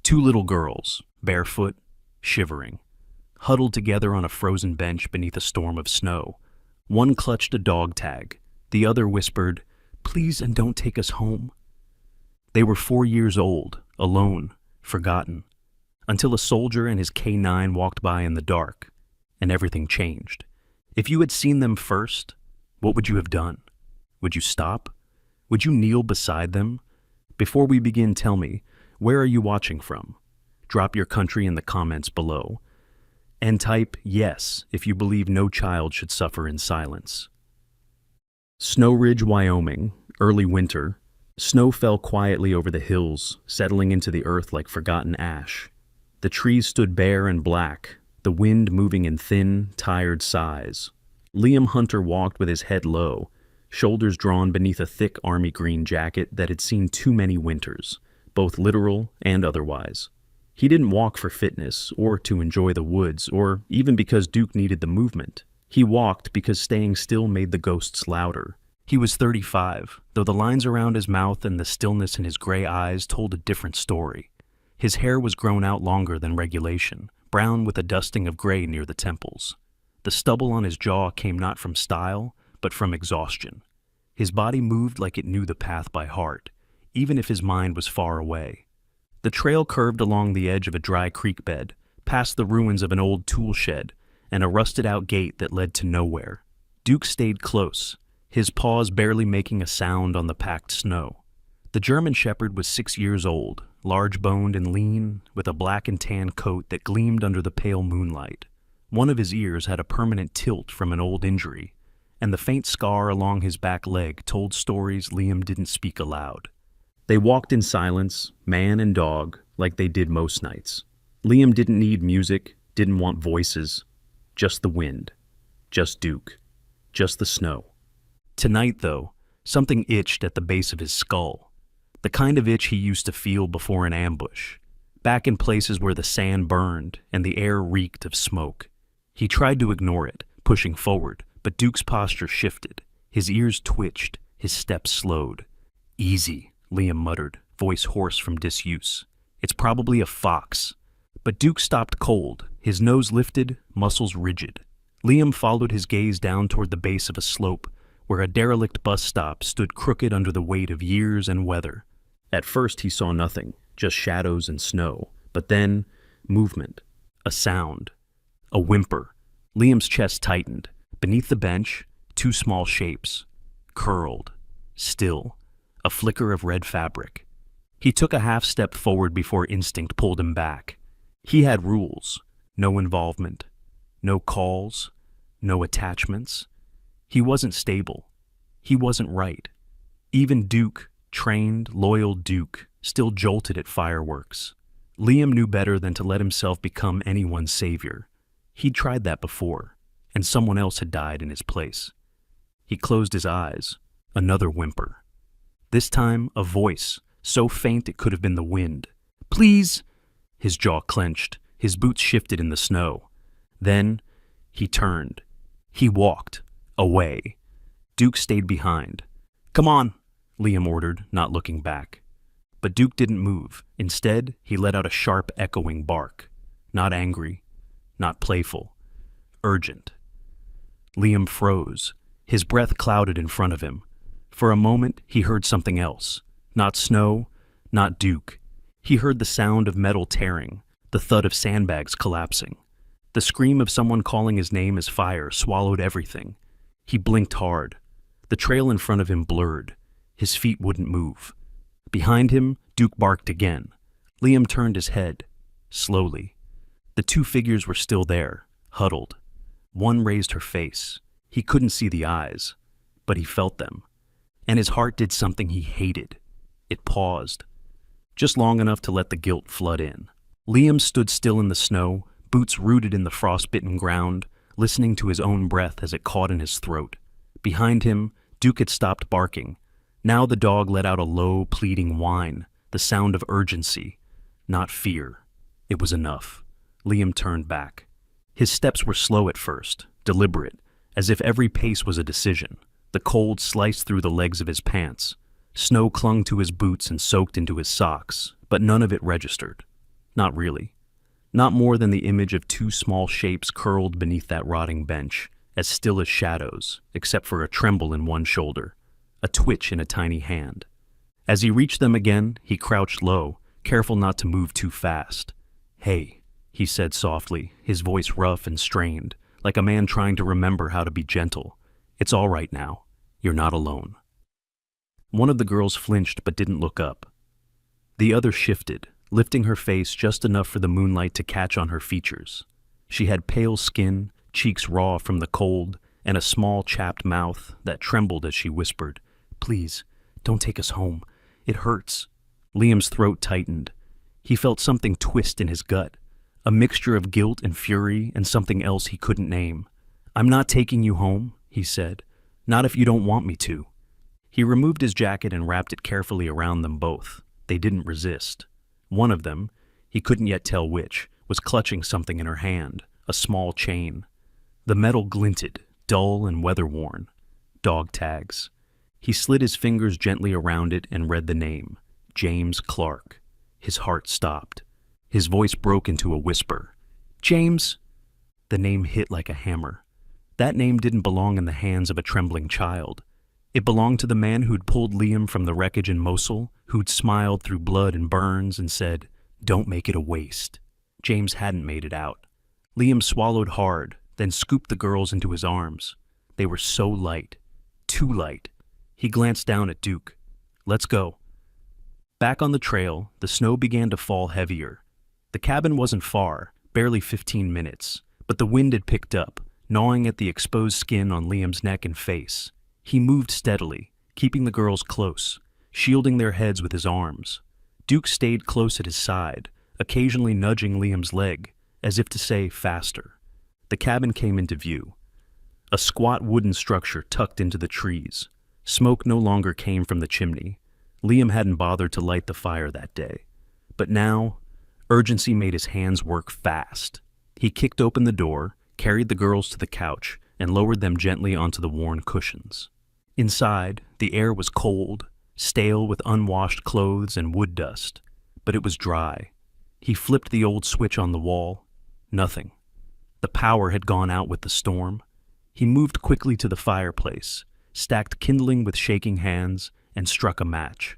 Two little girls, barefoot, shivering, huddled together on a frozen bench beneath a storm of snow. One clutched a dog tag. The other whispered, "Please and don't take us home." They were 4 years old, alone, forgotten, until a soldier and his K9 walked by in the dark, and everything changed. If you had seen them first, what would you have done? Would you stop? Would you kneel beside them? Before we begin, tell me, where are you watching from? Drop your country in the comments below. And type yes if you believe no child should suffer in silence. Snow Ridge, Wyoming, early winter. Snow fell quietly over the hills, settling into the earth like forgotten ash. The trees stood bare and black, the wind moving in thin, tired sighs. Liam Hunter walked with his head low, shoulders drawn beneath a thick army green jacket that had seen too many winters, both literal and otherwise. He didn't walk for fitness, or to enjoy the woods, or even because Duke needed the movement. He walked because staying still made the ghosts louder. He was 35, though the lines around his mouth and the stillness in his gray eyes told a different story. His hair was grown out longer than regulation, brown with a dusting of gray near the temples. The stubble on his jaw came not from style, but from exhaustion. His body moved like it knew the path by heart, even if his mind was far away. The trail curved along the edge of a dry creek bed, past the ruins of an old tool shed, and a rusted-out gate that led to nowhere. Duke stayed close, his paws barely making a sound on the packed snow. The German Shepherd was 6 years old, large-boned and lean, with a black and tan coat that gleamed under the pale moonlight. One of his ears had a permanent tilt from an old injury, and the faint scar along his back leg told stories Liam didn't speak aloud. They walked in silence, man and dog, like they did most nights. Liam didn't need music, didn't want voices, just the wind, just Duke, just the snow. Tonight, though, something itched at the base of his skull, the kind of itch he used to feel before an ambush, back in places where the sand burned and the air reeked of smoke. He tried to ignore it, pushing forward, but Duke's posture shifted. His ears twitched, his steps slowed. "Easy," Liam muttered, voice hoarse from disuse. "It's probably a fox." But Duke stopped cold, his nose lifted, muscles rigid. Liam followed his gaze down toward the base of a slope, where a derelict bus stop stood crooked under the weight of years and weather. At first he saw nothing, just shadows and snow. But then, movement, a sound, a whimper. Liam's chest tightened. Beneath the bench, two small shapes, curled, still, a flicker of red fabric. He took a half step forward before instinct pulled him back. He had rules, no involvement, no calls, no attachments. He wasn't stable. He wasn't right. Even Duke, trained, loyal Duke, still jolted at fireworks. Liam knew better than to let himself become anyone's savior. He'd tried that before, and someone else had died in his place. He closed his eyes. Another whimper. This time, a voice, so faint it could have been the wind. "Please!" His jaw clenched. His boots shifted in the snow. Then, he turned. He walked. Away. Duke stayed behind. "Come on," Liam ordered, not looking back. But Duke didn't move. Instead, he let out a sharp, echoing bark. Not angry, not playful. Urgent. Liam froze. His breath clouded in front of him. For a moment, he heard something else. Not snow, not Duke. He heard the sound of metal tearing, the thud of sandbags collapsing. The scream of someone calling his name as fire swallowed everything. He blinked hard. The trail in front of him blurred. His feet wouldn't move. Behind him, Duke barked again. Liam turned his head, slowly. The two figures were still there, huddled. One raised her face. He couldn't see the eyes, but he felt them. And his heart did something he hated. It paused, just long enough to let the guilt flood in. Liam stood still in the snow, boots rooted in the frostbitten ground, listening to his own breath as it caught in his throat. Behind him, Duke had stopped barking. Now the dog let out a low, pleading whine, the sound of urgency, not fear. It was enough. Liam turned back. His steps were slow at first, deliberate, as if every pace was a decision. The cold sliced through the legs of his pants. Snow clung to his boots and soaked into his socks, but none of it registered. Not really. Not more than the image of two small shapes curled beneath that rotting bench, as still as shadows, except for a tremble in one shoulder, a twitch in a tiny hand. As he reached them again, he crouched low, careful not to move too fast. "Hey," he said softly, his voice rough and strained, like a man trying to remember how to be gentle. "It's all right now. You're not alone." One of the girls flinched but didn't look up. The other shifted, lifting her face just enough for the moonlight to catch on her features. She had pale skin, cheeks raw from the cold, and a small chapped mouth that trembled as she whispered, "Please, don't take us home. It hurts." Liam's throat tightened. He felt something twist in his gut, a mixture of guilt and fury and something else he couldn't name. "I'm not taking you home," he said. "Not if you don't want me to." He removed his jacket and wrapped it carefully around them both. They didn't resist. One of them, he couldn't yet tell which, was clutching something in her hand, a small chain. The metal glinted, dull and weather-worn. Dog tags. He slid his fingers gently around it and read the name, James Clark. His heart stopped. His voice broke into a whisper. "James!" The name hit like a hammer. That name didn't belong in the hands of a trembling child. It belonged to the man who'd pulled Liam from the wreckage in Mosul, who'd smiled through blood and burns and said, "Don't make it a waste." James hadn't made it out. Liam swallowed hard, then scooped the girls into his arms. They were so light. Too light. He glanced down at Duke. "Let's go." Back on the trail, the snow began to fall heavier. The cabin wasn't far, barely 15 minutes, but the wind had picked up, gnawing at the exposed skin on Liam's neck and face. He moved steadily, keeping the girls close, shielding their heads with his arms. Duke stayed close at his side, occasionally nudging Liam's leg, as if to say, "Faster." The cabin came into view. A squat wooden structure tucked into the trees. Smoke no longer came from the chimney. Liam hadn't bothered to light the fire that day. But now, urgency made his hands work fast. He kicked open the door, carried the girls to the couch, and lowered them gently onto the worn cushions. Inside, the air was cold, stale with unwashed clothes and wood dust, but it was dry. He flipped the old switch on the wall. Nothing. The power had gone out with the storm. He moved quickly to the fireplace, stacked kindling with shaking hands, and struck a match.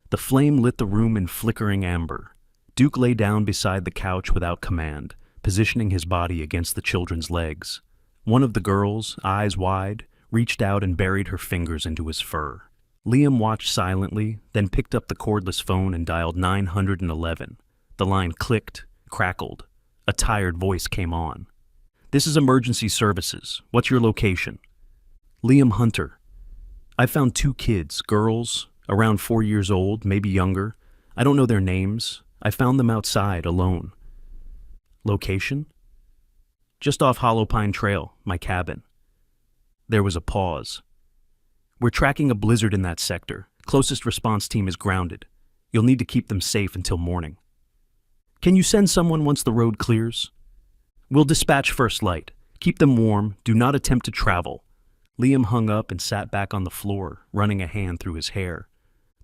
The flame lit the room in flickering amber. Duke lay down beside the couch without command, positioning his body against the children's legs. One of the girls, eyes wide, reached out and buried her fingers into his fur. Liam watched silently, then picked up the cordless phone and dialed 911. The line clicked, crackled. A tired voice came on. "This is emergency services. What's your location?" "Liam Hunter. I found 2 kids, girls, around 4 years old, maybe younger. I don't know their names. I found them outside, alone." "Location?" "Just off Hollow Pine Trail, my cabin." There was a pause. "We're tracking a blizzard in that sector. Closest response team is grounded. You'll need to keep them safe until morning." "Can you send someone once the road clears?" "We'll dispatch first light. Keep them warm. Do not attempt to travel." Liam hung up and sat back on the floor, running a hand through his hair.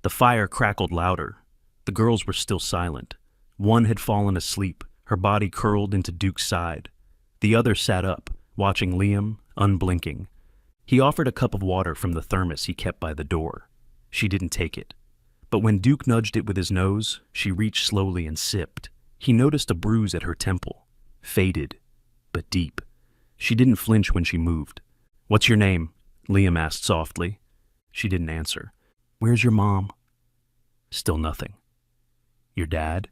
The fire crackled louder. The girls were still silent. One had fallen asleep, her body curled into Duke's side. The other sat up, watching Liam, unblinking. He offered a cup of water from the thermos he kept by the door. She didn't take it. But when Duke nudged it with his nose, she reached slowly and sipped. He noticed a bruise at her temple. Faded, but deep. She didn't flinch when she moved. "What's your name?" Liam asked softly. She didn't answer. "Where's your mom?" Still nothing. "Your dad?"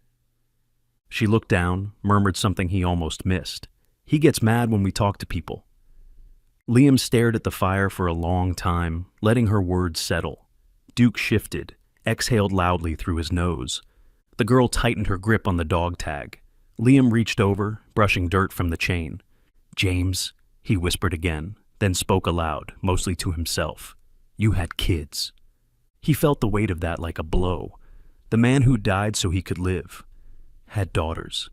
She looked down, murmured something he almost missed. "He gets mad when we talk to people." Liam stared at the fire for a long time, letting her words settle. Duke shifted, exhaled loudly through his nose. The girl tightened her grip on the dog tag. Liam reached over, brushing dirt from the chain. "James," he whispered again, then spoke aloud, mostly to himself. "You had kids." He felt the weight of that like a blow. The man who died so he could live had daughters.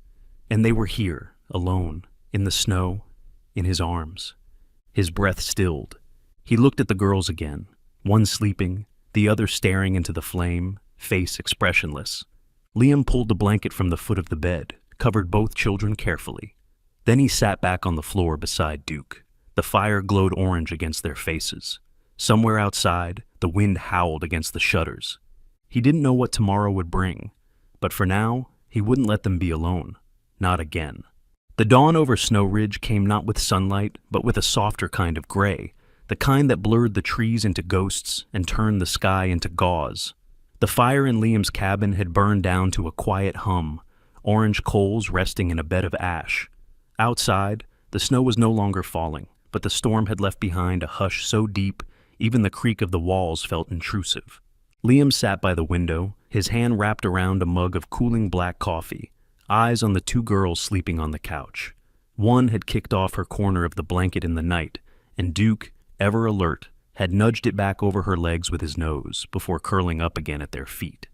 And they were here, alone, in the snow, in his arms. His breath stilled. He looked at the girls again, one sleeping, the other staring into the flame, face expressionless. Liam pulled the blanket from the foot of the bed, covered both children carefully. Then he sat back on the floor beside Duke. The fire glowed orange against their faces. Somewhere outside, the wind howled against the shutters. He didn't know what tomorrow would bring, but for now, he wouldn't let them be alone. Not again. The dawn over Snow Ridge came not with sunlight, but with a softer kind of gray, the kind that blurred the trees into ghosts and turned the sky into gauze. The fire in Liam's cabin had burned down to a quiet hum, orange coals resting in a bed of ash. Outside, the snow was no longer falling, but the storm had left behind a hush so deep even the creak of the walls felt intrusive. Liam sat by the window, his hand wrapped around a mug of cooling black coffee, eyes on the two girls sleeping on the couch. One had kicked off her corner of the blanket in the night, and Duke, ever alert, had nudged it back over her legs with his nose before curling up again at their feet.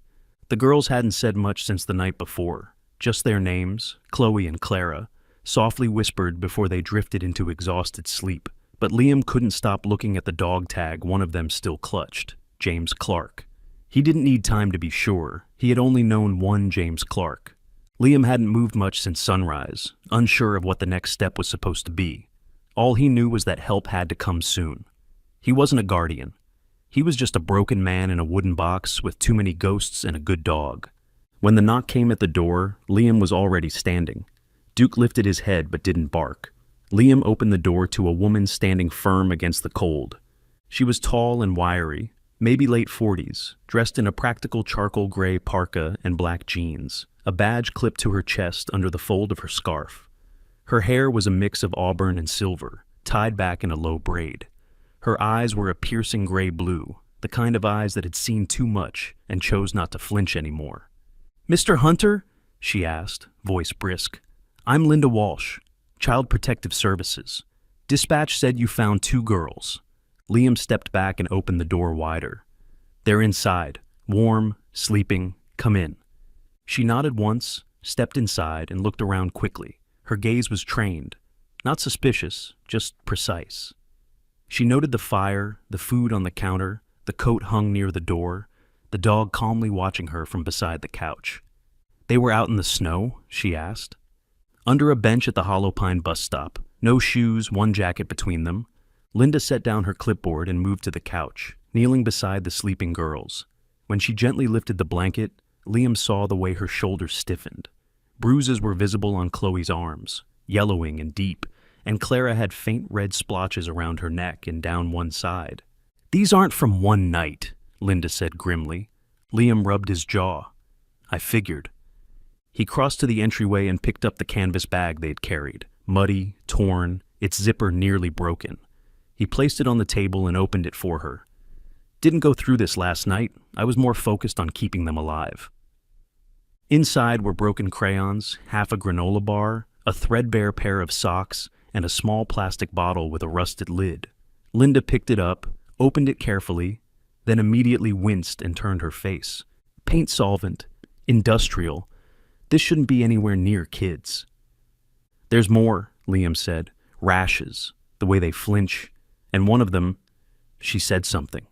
The girls hadn't said much since the night before, just their names, Chloe and Clara, softly whispered before they drifted into exhausted sleep. But Liam couldn't stop looking at the dog tag one of them still clutched, James Clark. He didn't need time to be sure. He had only known one James Clark. Liam hadn't moved much since sunrise, unsure of what the next step was supposed to be. All he knew was that help had to come soon. He wasn't a guardian. He was just a broken man in a wooden box with too many ghosts and a good dog. When the knock came at the door, Liam was already standing. Duke lifted his head but didn't bark. Liam opened the door to a woman standing firm against the cold. She was tall and wiry, maybe late 40s, dressed in a practical charcoal gray parka and black jeans, a badge clipped to her chest under the fold of her scarf. Her hair was a mix of auburn and silver, tied back in a low braid. Her eyes were a piercing gray blue, the kind of eyes that had seen too much and chose not to flinch anymore. "Mr. Hunter?" she asked, voice brisk. "I'm Linda Walsh. Child Protective Services. Dispatch said you found two girls." Liam stepped back and opened the door wider. "They're inside, warm, sleeping. Come in." She nodded once, stepped inside, and looked around quickly. Her gaze was trained, not suspicious, just precise. She noted the fire, the food on the counter, the coat hung near the door, the dog calmly watching her from beside the couch. "They were out in the snow?" she asked. Under a bench at the Hollow Pine bus stop, no shoes, one jacket between them, Linda set down her clipboard and moved to the couch, kneeling beside the sleeping girls. When she gently lifted the blanket, Liam saw the way her shoulders stiffened. Bruises were visible on Chloe's arms, yellowing and deep, and Clara had faint red splotches around her neck and down one side. "These aren't from one night," Linda said grimly. Liam rubbed his jaw. "I figured." He crossed to the entryway and picked up the canvas bag they'd carried, muddy, torn, its zipper nearly broken. He placed it on the table and opened it for her. "Didn't go through this last night. I was more focused on keeping them alive." Inside were broken crayons, half a granola bar, a threadbare pair of socks, and a small plastic bottle with a rusted lid. Linda picked it up, opened it carefully, then immediately winced and turned her face. Paint solvent, industrial. This shouldn't be anywhere near kids. "There's more," Liam said. "Rashes, the way they flinch, and one of them," she said something.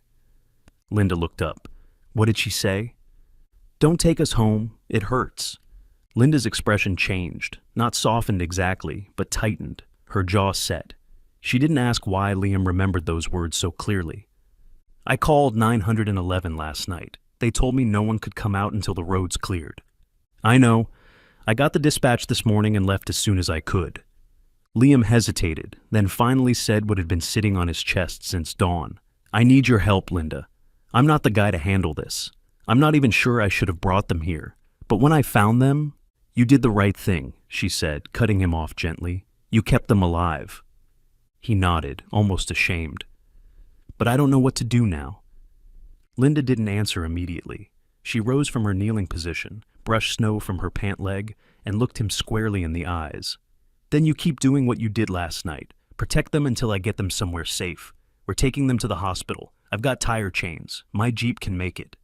Linda looked up. "What did she say?" "Don't take us home. It hurts." Linda's expression changed, not softened exactly, but tightened, her jaw set. She didn't ask why Liam remembered those words so clearly. "I called 911 last night. They told me no one could come out until the roads cleared." "I know. I got the dispatch this morning and left as soon as I could." Liam hesitated, then finally said what had been sitting on his chest since dawn. "I need your help, Linda. I'm not the guy to handle this. I'm not even sure I should have brought them here. But when I found them—" "You did the right thing," she said, cutting him off gently. "You kept them alive." He nodded, almost ashamed. "But I don't know what to do now." Linda didn't answer immediately. She rose from her kneeling position, brushed snow from her pant leg, and looked him squarely in the eyes. "Then you keep doing what you did last night. Protect them until I get them somewhere safe. We're taking them to the hospital. I've got tire chains. My Jeep can make it."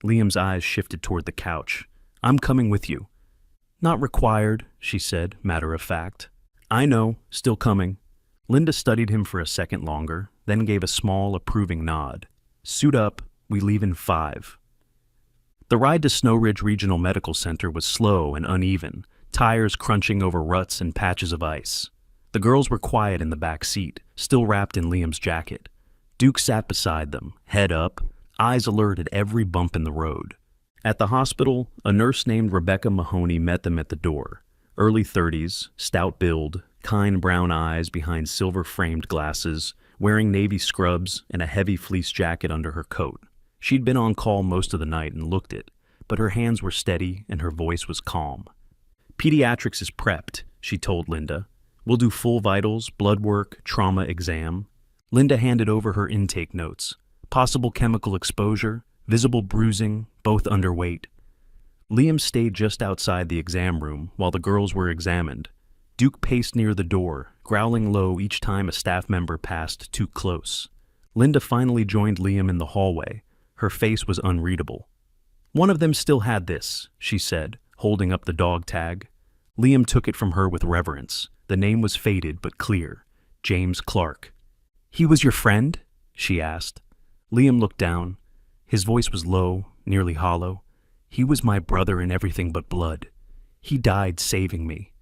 Liam's eyes shifted toward the couch. "I'm coming with you." "Not required," she said, matter of fact. "I know, still coming." Linda studied him for a second longer, then gave a small, approving nod. "Suit up. We leave in 5. The ride to Snow Ridge Regional Medical Center was slow and uneven, tires crunching over ruts and patches of ice. The girls were quiet in the back seat, still wrapped in Liam's jacket. Duke sat beside them, head up, eyes alert at every bump in the road. At the hospital, a nurse named Rebecca Mahoney met them at the door. Early 30s, stout build, kind brown eyes behind silver-framed glasses, wearing navy scrubs and a heavy fleece jacket under her coat. She'd been on call most of the night and looked it, but her hands were steady and her voice was calm. "Pediatrics is prepped," she told Linda. "We'll do full vitals, blood work, trauma exam." Linda handed over her intake notes. Possible chemical exposure, visible bruising, both underweight. Liam stayed just outside the exam room while the girls were examined. Duke paced near the door, growling low each time a staff member passed too close. Linda finally joined Liam in the hallway. Her face was unreadable. "One of them still had this," she said, holding up the dog tag. Liam took it from her with reverence. The name was faded but clear. James Clark. "He was your friend?" she asked. Liam looked down. His voice was low, nearly hollow. "He was my brother in everything but blood. He died saving me."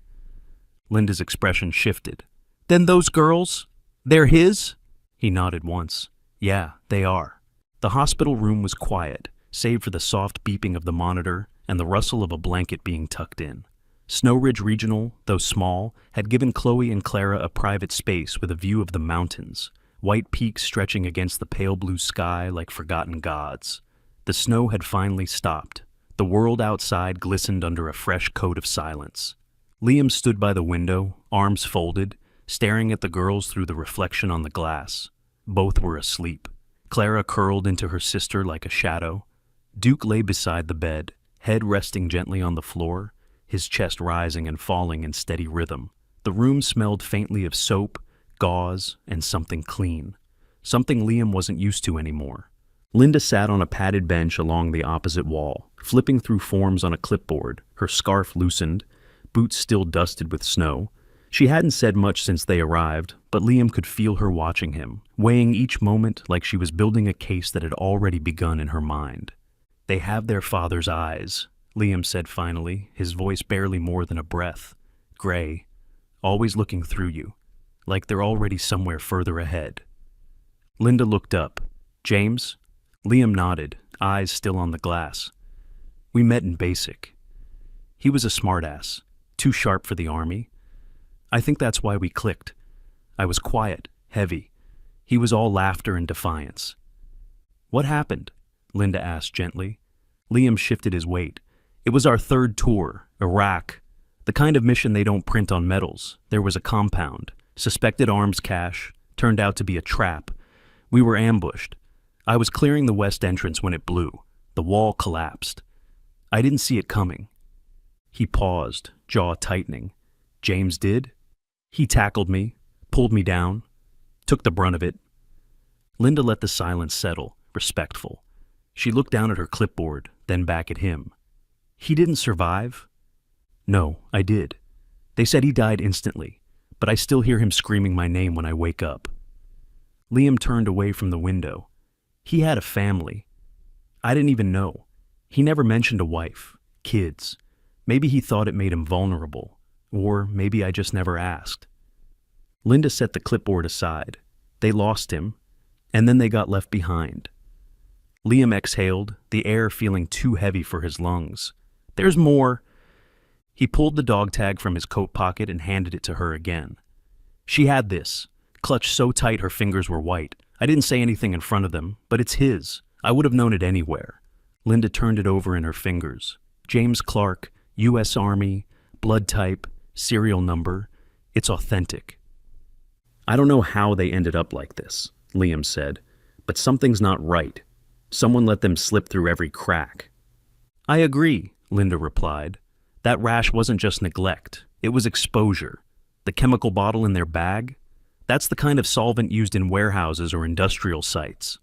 Linda's expression shifted. "Then those girls? They're his?" He nodded once. "Yeah, they are." The hospital room was quiet, save for the soft beeping of the monitor and the rustle of a blanket being tucked in. Snow Ridge Regional, though small, had given Chloe and Clara a private space with a view of the mountains, white peaks stretching against the pale blue sky like forgotten gods. The snow had finally stopped. The world outside glistened under a fresh coat of silence. Liam stood by the window, arms folded, staring at the girls through the reflection on the glass. Both were asleep. Clara curled into her sister like a shadow. Duke lay beside the bed, head resting gently on the floor, his chest rising and falling in steady rhythm. The room smelled faintly of soap, gauze, and something clean. Something Liam wasn't used to anymore. Linda sat on a padded bench along the opposite wall, flipping through forms on a clipboard, her scarf loosened, boots still dusted with snow. She hadn't said much since they arrived, but Liam could feel her watching him, weighing each moment like she was building a case that had already begun in her mind. "They have their father's eyes," Liam said finally, his voice barely more than a breath. "Gray, always looking through you, like they're already somewhere further ahead." Linda looked up. "James?" Liam nodded, eyes still on the glass. "We met in basic. He was a smartass, too sharp for the army. I think that's why we clicked. I was quiet, heavy. He was all laughter and defiance." "What happened?" Linda asked gently. Liam shifted his weight. "It was our third tour, Iraq. The kind of mission they don't print on medals. There was a compound. Suspected arms cache. Turned out to be a trap. We were ambushed. I was clearing the west entrance when it blew. The wall collapsed. I didn't see it coming." He paused, jaw tightening. "James did?" "He tackled me, pulled me down, took the brunt of it." Linda let the silence settle, respectful. She looked down at her clipboard, then back at him. "He didn't survive?" "No, I did. They said he died instantly, but I still hear him screaming my name when I wake up." Liam turned away from the window. He had a family. I didn't even know. He never mentioned a wife, kids. Maybe he thought it made him vulnerable, or maybe I just never asked. Linda set the clipboard aside. They lost him, and then they got left behind. Liam exhaled, the air feeling too heavy for his lungs. "There's more." He pulled the dog tag from his coat pocket and handed it to her again. "She had this, clutched so tight her fingers were white. I didn't say anything in front of them, but it's his. I would have known it anywhere." Linda turned it over in her fingers. "James Clark, U.S. Army, blood type, serial number. It's authentic." "I don't know how they ended up like this," Liam said, "but something's not right. Someone let them slip through every crack." "I agree," Linda replied. "That rash wasn't just neglect. It was exposure. The chemical bottle in their bag? That's the kind of solvent used in warehouses or industrial sites."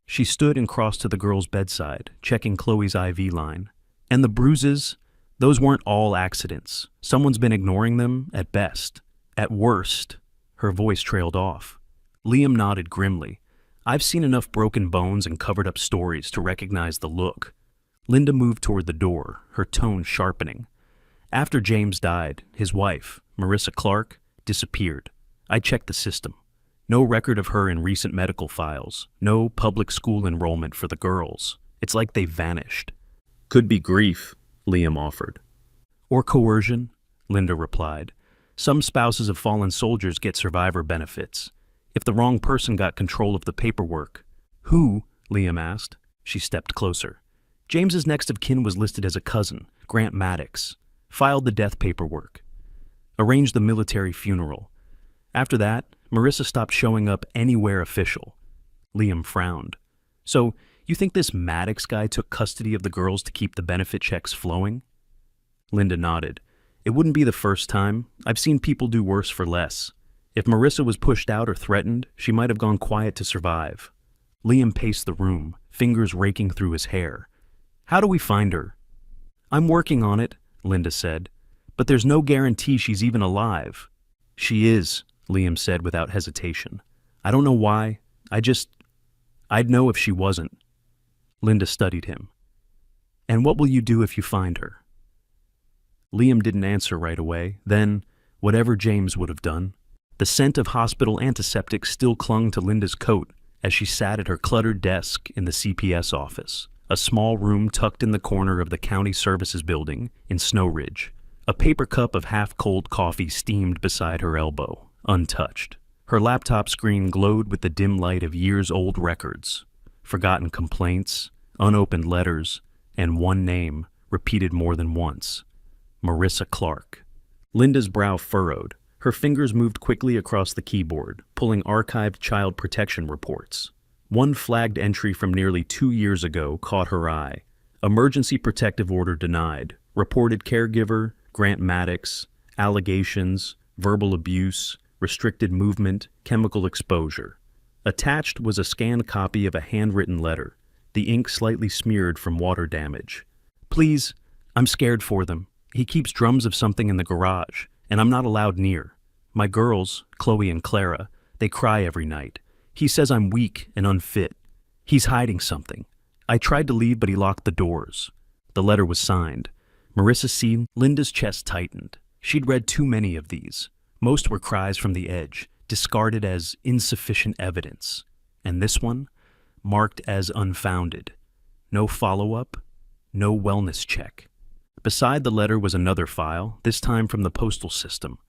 She stood and crossed to the girl's bedside, checking Chloe's IV line. "And the bruises? Those weren't all accidents. Someone's been ignoring them, at best. At worst." Her voice trailed off. Liam nodded grimly. "I've seen enough broken bones and covered up stories to recognize the look." Linda moved toward the door, her tone sharpening. After James died, his wife, Marissa Clark, disappeared. I checked the system. No record of her in recent medical files. No public school enrollment for the girls. It's like they vanished. Could be grief, Liam offered. Or coercion, Linda replied. Some spouses of fallen soldiers get survivor benefits. If the wrong person got control of the paperwork. Who? Liam asked. She stepped closer. James's next of kin was listed as a cousin, Grant Maddox. Filed the death paperwork. Arranged the military funeral. After that, Marissa stopped showing up anywhere official. Liam frowned. So, you think this Maddox guy took custody of the girls to keep the benefit checks flowing? Linda nodded. It wouldn't be the first time. I've seen people do worse for less. If Marissa was pushed out or threatened, she might have gone quiet to survive. Liam paced the room, fingers raking through his hair. How do we find her? I'm working on it, Linda said. But there's no guarantee she's even alive. She is, Liam said without hesitation. I don't know why. I'd know if she wasn't. Linda studied him. And what will you do if you find her? Liam didn't answer right away. Then, whatever James would have done. The scent of hospital antiseptic still clung to Linda's coat as she sat at her cluttered desk in the CPS office, a small room tucked in the corner of the county services building in Snow Ridge. A paper cup of half-cold coffee steamed beside her elbow, untouched. Her laptop screen glowed with the dim light of years-old records, forgotten complaints, unopened letters, and one name repeated more than once. Marissa Clark. Linda's brow furrowed. Her fingers moved quickly across the keyboard, pulling archived child protection reports. One flagged entry from nearly 2 years ago caught her eye. Emergency protective order denied. Reported caregiver, Grant Maddox. Allegations, verbal abuse, restricted movement, chemical exposure. Attached was a scanned copy of a handwritten letter, the ink slightly smeared from water damage. Please, I'm scared for them. He keeps drums of something in the garage, and I'm not allowed near. My girls, Chloe and Clara, they cry every night. He says I'm weak and unfit. He's hiding something. I tried to leave, but he locked the doors. The letter was signed. Marissa C. Linda's chest tightened. She'd read too many of these. Most were cries from the edge, discarded as insufficient evidence. And this one, marked as unfounded. No follow-up, no wellness check. Beside the letter was another file, this time from the postal system.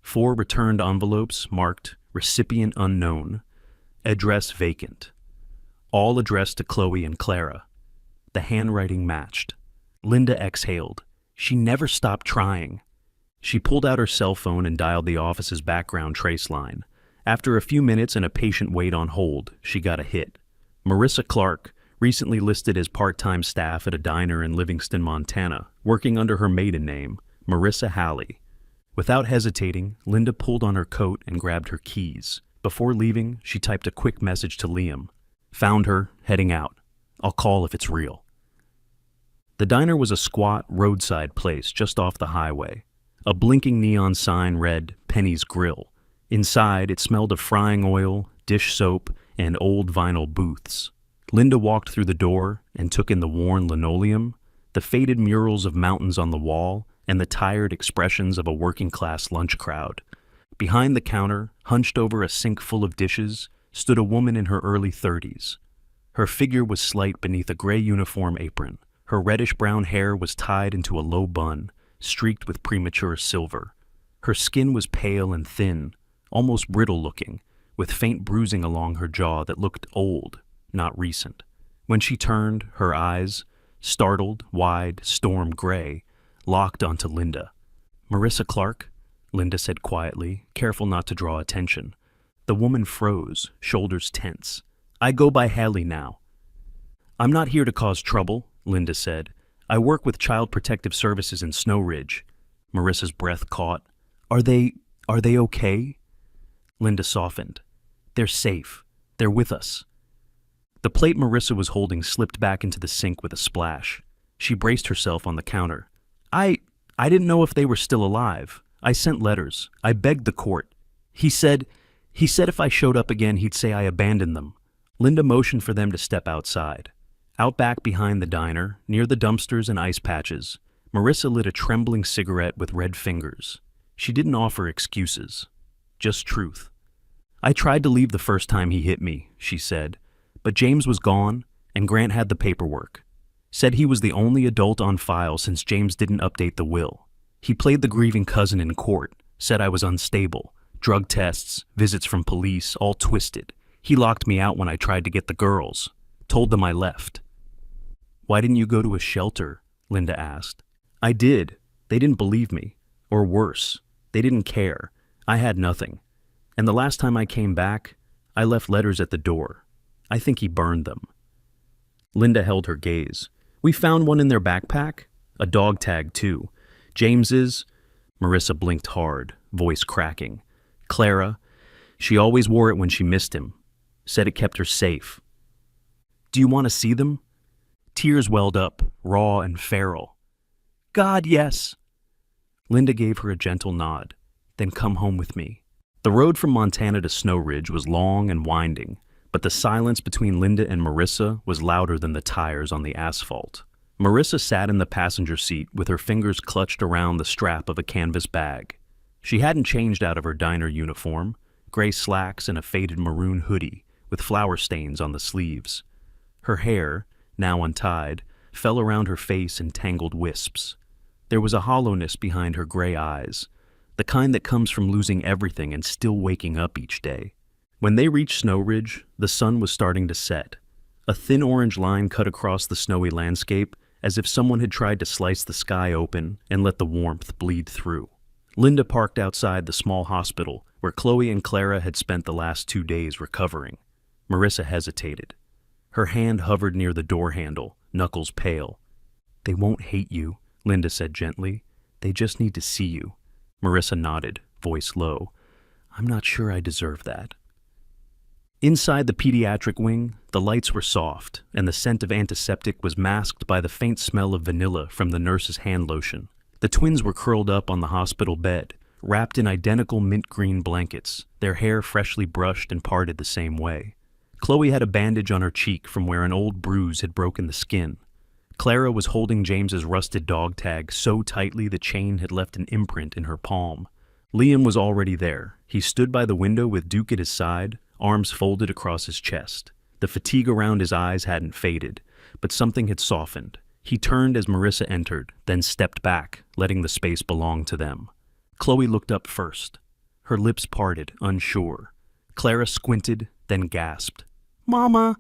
4 returned envelopes marked recipient unknown, address vacant. All addressed to Chloe and Clara. The handwriting matched. Linda exhaled. She never stopped trying. She pulled out her cell phone and dialed the office's background trace line. After a few minutes and a patient wait on hold, she got a hit. Marissa Clark, recently listed as part-time staff at a diner in Livingston, Montana, working under her maiden name, Marissa Halley. Without hesitating, Linda pulled on her coat and grabbed her keys. Before leaving, she typed a quick message to Liam. Found her, heading out. I'll call if it's real. The diner was a squat, roadside place just off the highway. A blinking neon sign read, Penny's Grill. Inside, it smelled of frying oil, dish soap, and old vinyl booths. Linda walked through the door and took in the worn linoleum, the faded murals of mountains on the wall, and the tired expressions of a working-class lunch crowd. Behind the counter, hunched over a sink full of dishes, stood a woman in her early 30s. Her figure was slight beneath a gray uniform apron. Her reddish-brown hair was tied into a low bun, streaked with premature silver. Her skin was pale and thin, almost brittle-looking, with faint bruising along her jaw that looked old, not recent. When she turned, her eyes, startled, wide, storm gray, locked onto Linda. Marissa Clark? Linda said quietly, careful not to draw attention. The woman froze, shoulders tense. I go by Haley now. I'm not here to cause trouble, Linda said. I work with Child Protective Services in Snow Ridge. Marissa's breath caught. Are they okay? Linda softened. They're safe. They're with us. The plate Marissa was holding slipped back into the sink with a splash. She braced herself on the counter. I didn't know if they were still alive. I sent letters. I begged the court. He said if I showed up again, he'd say I abandoned them. Linda motioned for them to step outside. Out back behind the diner, near the dumpsters and ice patches, Marissa lit a trembling cigarette with red fingers. She didn't offer excuses, just truth. I tried to leave the first time he hit me, she said, but James was gone and Grant had the paperwork. Said he was the only adult on file since James didn't update the will. He played the grieving cousin in court, said I was unstable. Drug tests, visits from police, all twisted. He locked me out when I tried to get the girls. Told them I left. Why didn't you go to a shelter? Linda asked. I did. They didn't believe me. Or worse, they didn't care. I had nothing. And the last time I came back, I left letters at the door. I think he burned them. Linda held her gaze. We found one in their backpack. A dog tag, too. James's. Marissa blinked hard, voice cracking. Clara. She always wore it when she missed him. Said it kept her safe. Do you want to see them? Tears welled up, raw and feral. God, yes. Linda gave her a gentle nod. Then come home with me. The road from Montana to Snow Ridge was long and winding, but the silence between Linda and Marissa was louder than the tires on the asphalt. Marissa sat in the passenger seat with her fingers clutched around the strap of a canvas bag. She hadn't changed out of her diner uniform, gray slacks and a faded maroon hoodie with flower stains on the sleeves. Her hair, now untied, fell around her face in tangled wisps. There was a hollowness behind her gray eyes, the kind that comes from losing everything and still waking up each day. When they reached Snow Ridge, the sun was starting to set. A thin orange line cut across the snowy landscape as if someone had tried to slice the sky open and let the warmth bleed through. Linda parked outside the small hospital where Chloe and Clara had spent the last 2 days recovering. Marissa hesitated. Her hand hovered near the door handle, knuckles pale. They won't hate you, Linda said gently. They just need to see you. Marissa nodded, voice low. I'm not sure I deserve that. Inside the pediatric wing, the lights were soft, and the scent of antiseptic was masked by the faint smell of vanilla from the nurse's hand lotion. The twins were curled up on the hospital bed, wrapped in identical mint green blankets, their hair freshly brushed and parted the same way. Chloe had a bandage on her cheek from where an old bruise had broken the skin. Clara was holding James's rusted dog tag so tightly the chain had left an imprint in her palm. Liam was already there. He stood by the window with Duke at his side, arms folded across his chest. The fatigue around his eyes hadn't faded, but something had softened. He turned as Marissa entered, then stepped back, letting the space belong to them. Chloe looked up first. Her lips parted, unsure. Clara squinted, then gasped. Mama!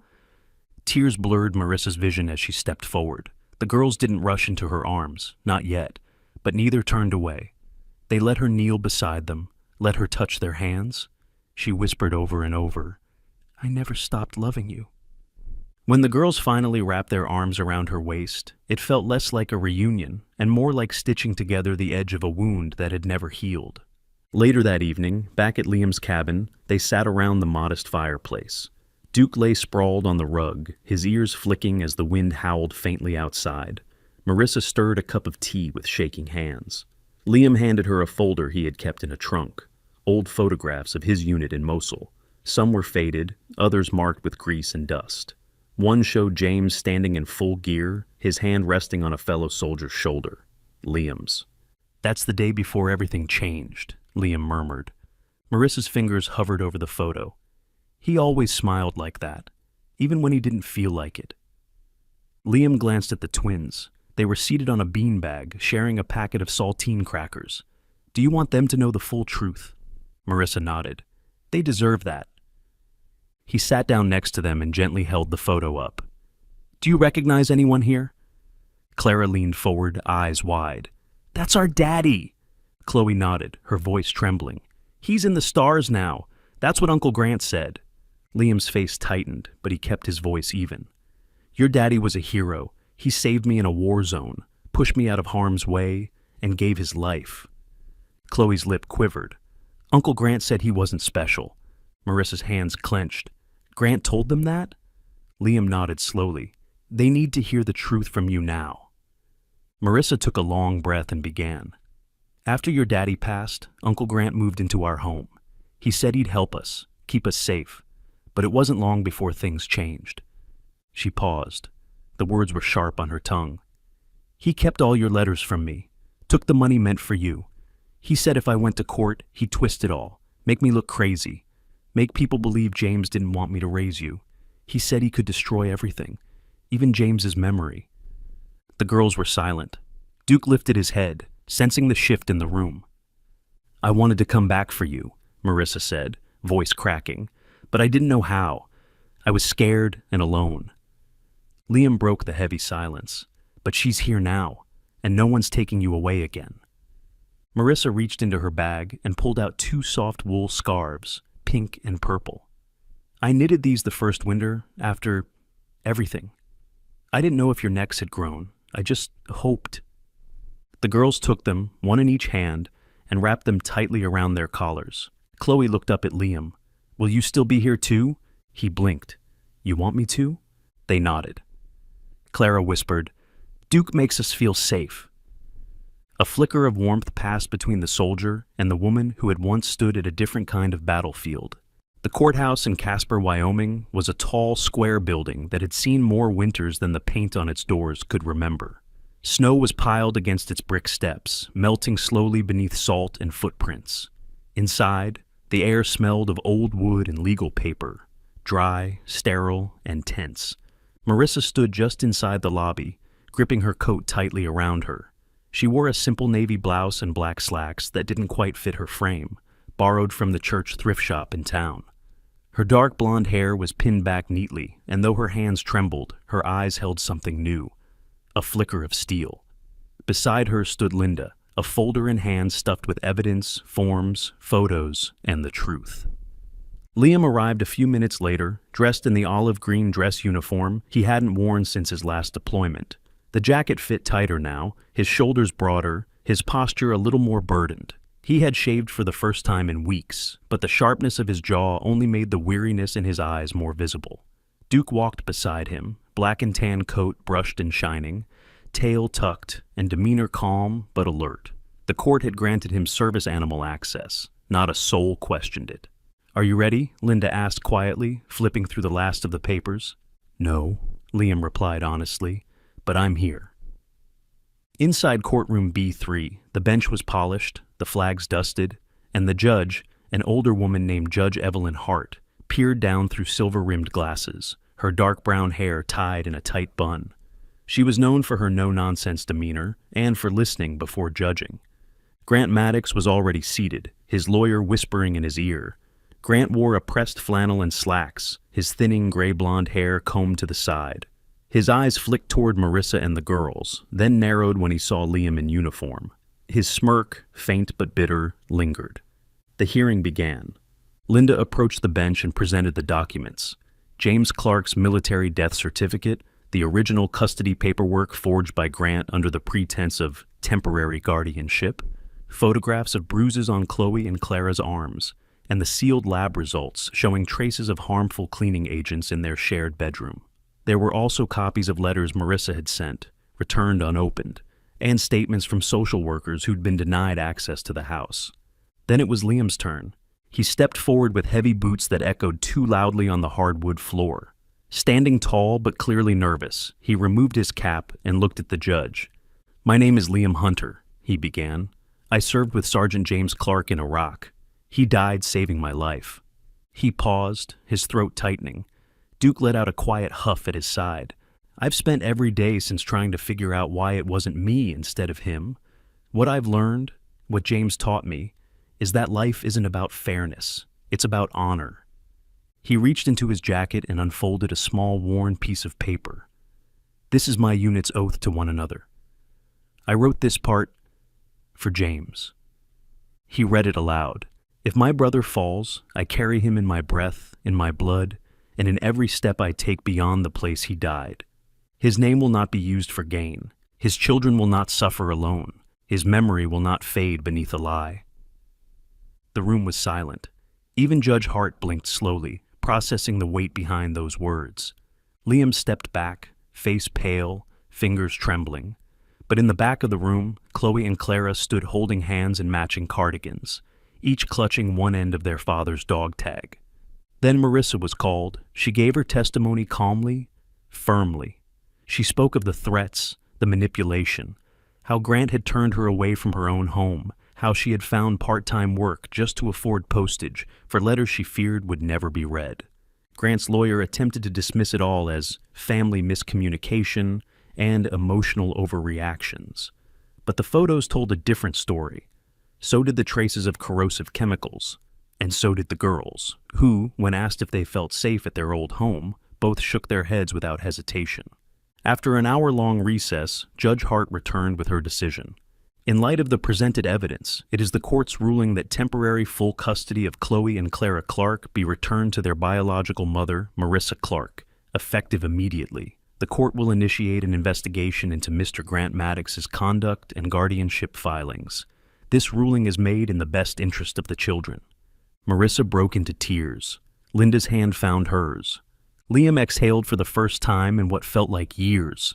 Tears blurred Marissa's vision as she stepped forward. The girls didn't rush into her arms, not yet, but neither turned away. They let her kneel beside them, let her touch their hands. She whispered over and over, I never stopped loving you. When the girls finally wrapped their arms around her waist, it felt less like a reunion and more like stitching together the edge of a wound that had never healed. Later that evening, back at Liam's cabin, they sat around the modest fireplace. Duke lay sprawled on the rug, his ears flicking as the wind howled faintly outside. Marissa stirred a cup of tea with shaking hands. Liam handed her a folder he had kept in a trunk, old photographs of his unit in Mosul. Some were faded, others marked with grease and dust. One showed James standing in full gear, his hand resting on a fellow soldier's shoulder. Liam's. That's the day before everything changed, Liam murmured. Marissa's fingers hovered over the photo. He always smiled like that, even when he didn't feel like it. Liam glanced at the twins. They were seated on a beanbag, sharing a packet of saltine crackers. Do you want them to know the full truth? Marissa nodded. They deserve that. He sat down next to them and gently held the photo up. Do you recognize anyone here? Clara leaned forward, eyes wide. That's our daddy. Chloe nodded, her voice trembling. He's in the stars now. That's what Uncle Grant said. Liam's face tightened, but he kept his voice even. Your daddy was a hero. He saved me in a war zone, pushed me out of harm's way, and gave his life. Chloe's lip quivered. Uncle Grant said he wasn't special. Marissa's hands clenched. Grant told them that? Liam nodded slowly. They need to hear the truth from you now. Marissa took a long breath and began. After your daddy passed, Uncle Grant moved into our home. He said he'd help us, keep us safe, but it wasn't long before things changed. She paused. The words were sharp on her tongue. He kept all your letters from me, took the money meant for you. He said if I went to court, he'd twist it all, make me look crazy, make people believe James didn't want me to raise you. He said he could destroy everything, even James's memory. The girls were silent. Duke lifted his head, sensing the shift in the room. I wanted to come back for you, Marissa said, voice cracking, but I didn't know how. I was scared and alone. Liam broke the heavy silence. But she's here now, and no one's taking you away again. Marissa reached into her bag and pulled out 2 soft wool scarves, pink and purple. I knitted these the first winter after everything. I didn't know if your necks had grown. I just hoped. The girls took them, one in each hand, and wrapped them tightly around their collars. Chloe looked up at Liam. Will you still be here too? He blinked. You want me to? They nodded. Clara whispered, Duke makes us feel safe. A flicker of warmth passed between the soldier and the woman who had once stood at a different kind of battlefield. The courthouse in Casper, Wyoming, was a tall, square building that had seen more winters than the paint on its doors could remember. Snow was piled against its brick steps, melting slowly beneath salt and footprints. Inside, the air smelled of old wood and legal paper, dry, sterile, and tense. Marissa stood just inside the lobby, gripping her coat tightly around her. She wore a simple navy blouse and black slacks that didn't quite fit her frame, borrowed from the church thrift shop in town. Her dark blonde hair was pinned back neatly, and though her hands trembled, her eyes held something new, a flicker of steel. Beside her stood Linda, a folder in hand stuffed with evidence, forms, photos, and the truth. Liam arrived a few minutes later, dressed in the olive green dress uniform he hadn't worn since his last deployment. The jacket fit tighter now, his shoulders broader, his posture a little more burdened. He had shaved for the first time in weeks, but the sharpness of his jaw only made the weariness in his eyes more visible. Duke walked beside him, black and tan coat brushed and shining, tail tucked, and demeanor calm but alert. The court had granted him service animal access. Not a soul questioned it. Are you ready? Linda asked quietly, flipping through the last of the papers. No, Liam replied honestly, but I'm here. Inside courtroom B3, the bench was polished, the flags dusted, and the judge, an older woman named Judge Evelyn Hart, peered down through silver-rimmed glasses, her dark brown hair tied in a tight bun. She was known for her no-nonsense demeanor and for listening before judging. Grant Maddox was already seated, his lawyer whispering in his ear. Grant wore a pressed flannel and slacks, his thinning gray-blonde hair combed to the side. His eyes flicked toward Marissa and the girls, then narrowed when he saw Liam in uniform. His smirk, faint but bitter, lingered. The hearing began. Linda approached the bench and presented the documents. James Clark's military death certificate, the original custody paperwork forged by Grant under the pretense of temporary guardianship, photographs of bruises on Chloe and Clara's arms, and the sealed lab results showing traces of harmful cleaning agents in their shared bedroom. There were also copies of letters Marissa had sent, returned unopened, and statements from social workers who'd been denied access to the house. Then it was Liam's turn. He stepped forward with heavy boots that echoed too loudly on the hardwood floor. Standing tall but clearly nervous, he removed his cap and looked at the judge. My name is Liam Hunter, he began. I served with Sergeant James Clark in Iraq. He died saving my life. He paused, his throat tightening. Duke let out a quiet huff at his side. I've spent every day since trying to figure out why it wasn't me instead of him. What I've learned, what James taught me, is that life isn't about fairness. It's about honor. He reached into his jacket and unfolded a small worn piece of paper. This is my unit's oath to one another. I wrote this part for James. He read it aloud. If my brother falls, I carry him in my breath, in my blood, and in every step I take beyond the place he died. His name will not be used for gain. His children will not suffer alone. His memory will not fade beneath a lie. The room was silent. Even Judge Hart blinked slowly, processing the weight behind those words. Liam stepped back, face pale, fingers trembling. But in the back of the room, Chloe and Clara stood holding hands in matching cardigans, each clutching one end of their father's dog tag. Then Marissa was called. She gave her testimony calmly, firmly. She spoke of the threats, the manipulation, how Grant had turned her away from her own home, how she had found part-time work just to afford postage for letters she feared would never be read. Grant's lawyer attempted to dismiss it all as family miscommunication and emotional overreactions. But the photos told a different story. So did the traces of corrosive chemicals. And so did the girls, who, when asked if they felt safe at their old home, both shook their heads without hesitation. After an hour-long recess, Judge Hart returned with her decision. In light of the presented evidence, it is the court's ruling that temporary full custody of Chloe and Clara Clark be returned to their biological mother, Marissa Clark, effective immediately. The court will initiate an investigation into Mr. Grant Maddox's conduct and guardianship filings. This ruling is made in the best interest of the children. Marissa broke into tears. Linda's hand found hers. Liam exhaled for the first time in what felt like years.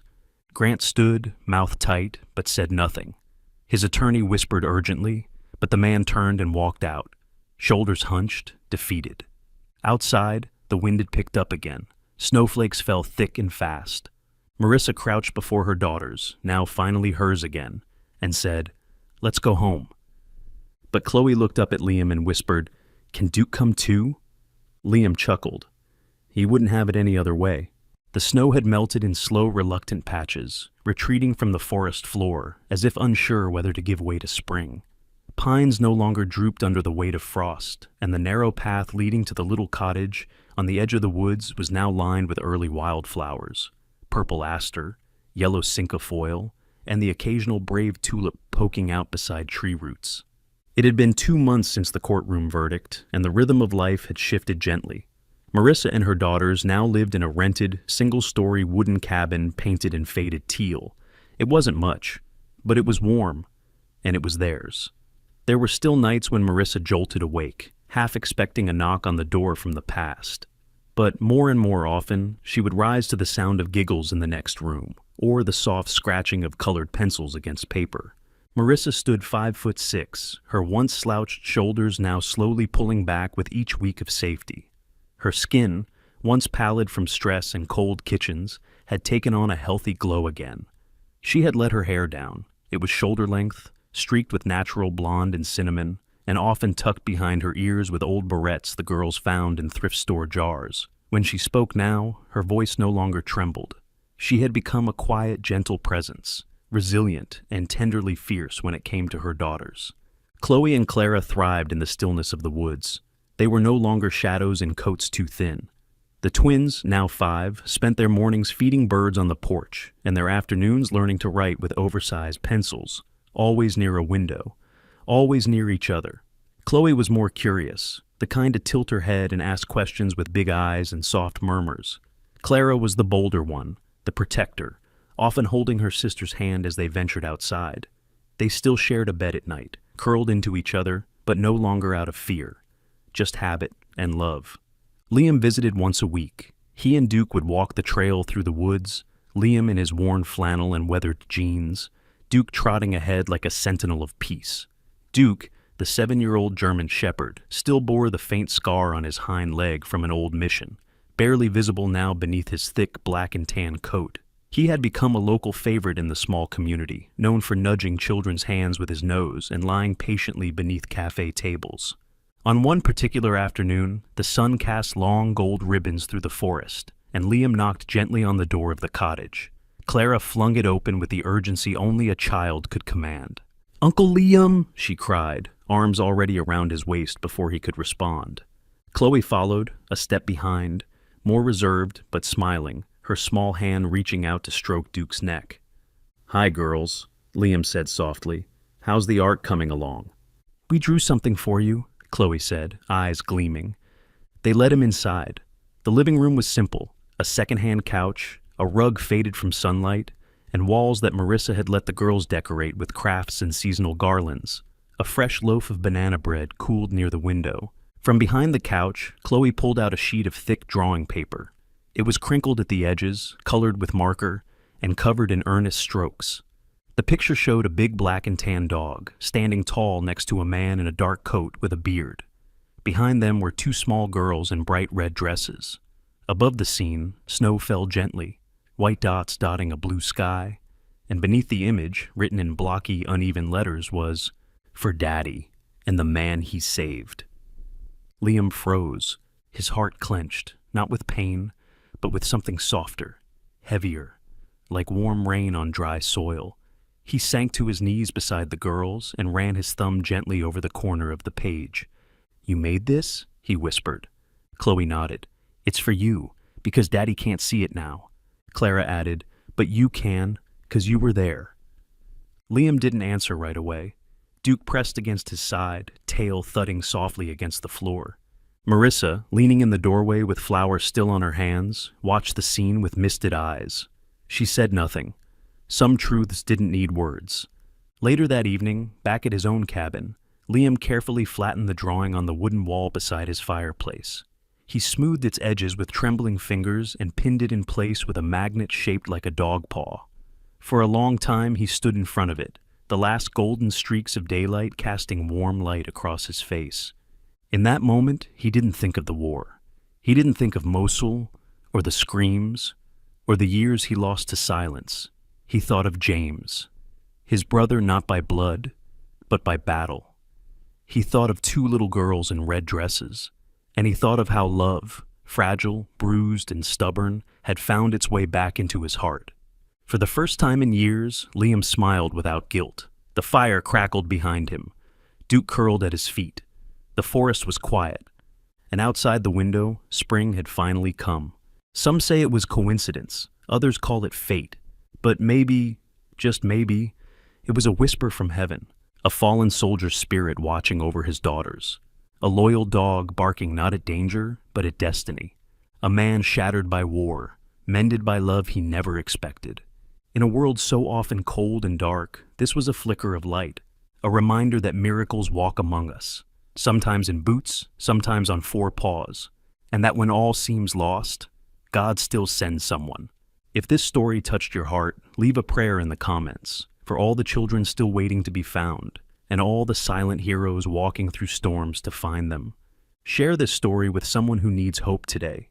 Grant stood, mouth tight, but said nothing. His attorney whispered urgently, but the man turned and walked out, shoulders hunched, defeated. Outside, the wind had picked up again. Snowflakes fell thick and fast. Marissa crouched before her daughters, now finally hers again, and said, "Let's go home." But Chloe looked up at Liam and whispered, "Can Duke come too?" Liam chuckled. He wouldn't have it any other way. The snow had melted in slow, reluctant patches, retreating from the forest floor, as if unsure whether to give way to spring. Pines no longer drooped under the weight of frost, and the narrow path leading to the little cottage on the edge of the woods was now lined with early wildflowers, purple aster, yellow cinquefoil, and the occasional brave tulip poking out beside tree roots. It had been 2 months since the courtroom verdict, and the rhythm of life had shifted gently. Marissa and her daughters now lived in a rented, single-story wooden cabin painted in faded teal. It wasn't much, but it was warm, and it was theirs. There were still nights when Marissa jolted awake, half expecting a knock on the door from the past. But more and more often, she would rise to the sound of giggles in the next room, or the soft scratching of colored pencils against paper. Marissa stood 5'6", her once slouched shoulders now slowly pulling back with each week of safety. Her skin, once pallid from stress and cold kitchens, had taken on a healthy glow again. She had let her hair down. It was shoulder length, streaked with natural blonde and cinnamon, and often tucked behind her ears with old barrettes the girls found in thrift store jars. When she spoke now, her voice no longer trembled. She had become a quiet, gentle presence, resilient and tenderly fierce when it came to her daughters. Chloe and Clara thrived in the stillness of the woods. They were no longer shadows in coats too thin. The twins, now 5, spent their mornings feeding birds on the porch, and their afternoons learning to write with oversized pencils, always near a window, always near each other. Chloe was more curious, the kind to tilt her head and ask questions with big eyes and soft murmurs. Clara was the bolder one, the protector, often holding her sister's hand as they ventured outside. They still shared a bed at night, curled into each other, but no longer out of fear, just habit and love. Liam visited once a week. He and Duke would walk the trail through the woods, Liam in his worn flannel and weathered jeans, Duke trotting ahead like a sentinel of peace. Duke, the 7-year-old German shepherd, still bore the faint scar on his hind leg from an old mission, barely visible now beneath his thick black and tan coat. He had become a local favorite in the small community, known for nudging children's hands with his nose and lying patiently beneath cafe tables. On one particular afternoon, the sun cast long gold ribbons through the forest, and Liam knocked gently on the door of the cottage. Clara flung it open with the urgency only a child could command. "Uncle Liam!" she cried, arms already around his waist before he could respond. Chloe followed, a step behind, more reserved but smiling, her small hand reaching out to stroke Duke's neck. "Hi, girls," Liam said softly. "How's the art coming along?" "We drew something for you," Chloe said, eyes gleaming. They led him inside. The living room was simple, a second-hand couch, a rug faded from sunlight, and walls that Marissa had let the girls decorate with crafts and seasonal garlands. A fresh loaf of banana bread cooled near the window. From behind the couch, Chloe pulled out a sheet of thick drawing paper. It was crinkled at the edges, colored with marker, and covered in earnest strokes. The picture showed a big black and tan dog, standing tall next to a man in a dark coat with a beard. Behind them were 2 small girls in bright red dresses. Above the scene, snow fell gently, white dots dotting a blue sky, and beneath the image, written in blocky, uneven letters, was, "For Daddy and the man he saved." Liam froze, his heart clenched, not with pain, but with something softer, heavier, like warm rain on dry soil. He sank to his knees beside the girls and ran his thumb gently over the corner of the page. "You made this?" he whispered. Chloe nodded. "It's for you, because Daddy can't see it now." Clara added, "But you can, 'cause you were there." Liam didn't answer right away. Duke pressed against his side, tail thudding softly against the floor. Marissa, leaning in the doorway with flowers still on her hands, watched the scene with misted eyes. She said nothing. Some truths didn't need words. Later that evening, back at his own cabin, Liam carefully flattened the drawing on the wooden wall beside his fireplace. He smoothed its edges with trembling fingers and pinned it in place with a magnet shaped like a dog paw. For a long time he stood in front of it, the last golden streaks of daylight casting warm light across his face. In that moment, he didn't think of the war. He didn't think of Mosul, or the screams, or the years he lost to silence. He thought of James, his brother not by blood, but by battle. He thought of two little girls in red dresses, and he thought of how love, fragile, bruised, and stubborn, had found its way back into his heart. For the first time in years, Liam smiled without guilt. The fire crackled behind him. Duke curled at his feet. The forest was quiet, and outside the window, spring had finally come. Some say it was coincidence, others call it fate, but maybe, just maybe, it was a whisper from heaven, a fallen soldier's spirit watching over his daughters, a loyal dog barking not at danger, but at destiny, a man shattered by war, mended by love he never expected. In a world so often cold and dark, this was a flicker of light, a reminder that miracles walk among us, sometimes in boots, sometimes on four paws, and that when all seems lost, God still sends someone. If this story touched your heart, leave a prayer in the comments for all the children still waiting to be found, and all the silent heroes walking through storms to find them. Share this story with someone who needs hope today.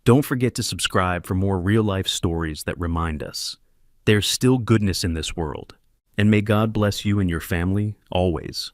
Don't forget to subscribe for more real-life stories that remind us there's still goodness in this world, and may God bless you and your family always.